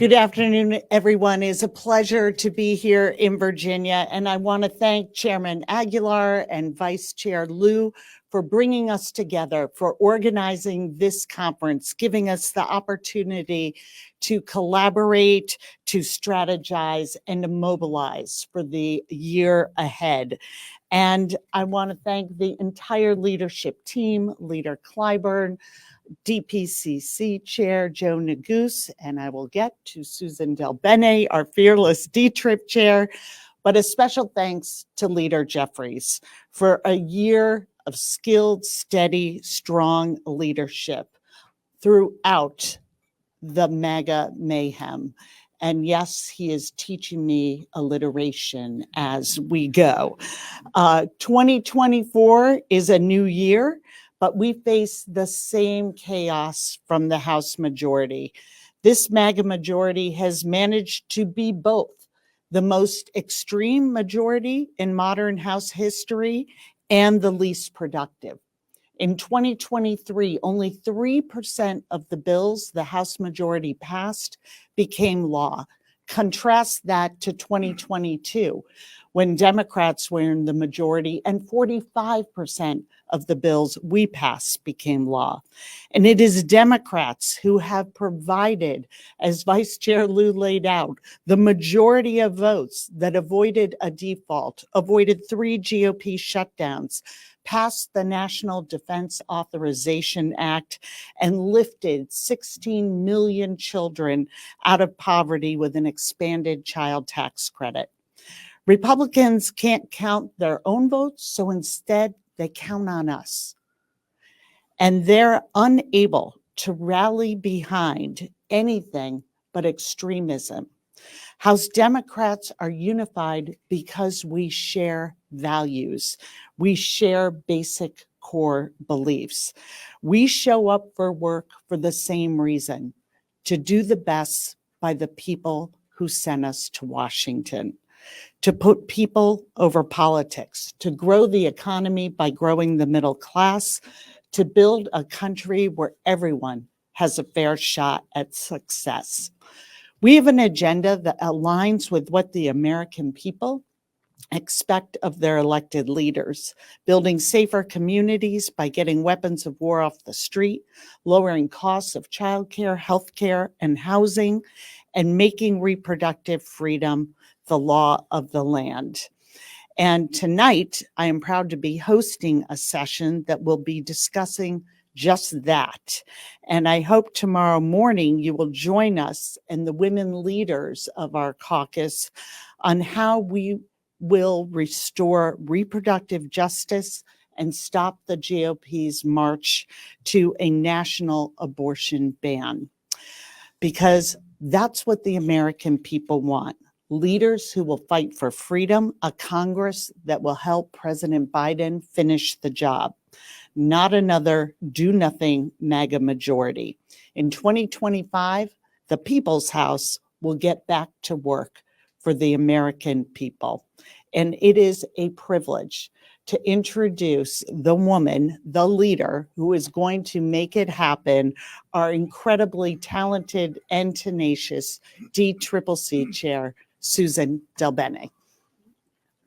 Good afternoon, everyone. It's a pleasure to be here in Virginia, and I want to thank Chairman Aguilar and Vice Chair Liu for bringing us together, for organizing this conference, giving us the opportunity to collaborate, to strategize, and to mobilize for the year ahead. And I want to thank the entire leadership team, Leader Clyburn, DPCC Chair Joe Neguse, and I will get to Susan Del Bene, our fearless D-Trip Chair, but a special thanks to Leader Jeffries for a year of skilled, steady, strong leadership throughout the MAGA mayhem. And yes, he is teaching me alliteration as we go. 2024 is a new year, but we face the same chaos from the House majority. This MAGA majority has managed to be both the most extreme majority in modern House history and the least productive. In 2023, only 3% of the bills the House majority passed became law. Contrast that to 2022, when Democrats were in the majority and 45% of the bills we passed became law. And it is Democrats who have provided, as Vice Chair Liu laid out, the majority of votes that avoided a default, avoided 3 GOP shutdowns, passed the National Defense Authorization Act, and lifted 16 million children out of poverty with an expanded child tax credit. Republicans can't count their own votes, so instead they count on us. And they're unable to rally behind anything but extremism. House Democrats are unified because we share values. We share basic core beliefs. We show up for work for the same reason, to do the best by the people who sent us to Washington, to put people over politics, to grow the economy by growing the middle class, to build a country where everyone has a fair shot at success. We have an agenda that aligns with what the American people expect of their elected leaders, building safer communities by getting weapons of war off the street, lowering costs of childcare, healthcare, and housing, and making reproductive freedom the law of the land. And tonight, I am proud to be hosting a session that will be discussing just that. And I hope tomorrow morning you will join us and the women leaders of our caucus on how we will restore reproductive justice and stop the GOP's march to a national abortion ban. Because that's what the American people want. Leaders who will fight for freedom, a Congress that will help President Biden finish the job, not another do-nothing MAGA majority. In 2025, the People's House will get back to work for the American people. And it is a privilege to introduce the woman, the leader, who is going to make it happen, our incredibly talented and tenacious DCCC Chair, Susan Del Bene.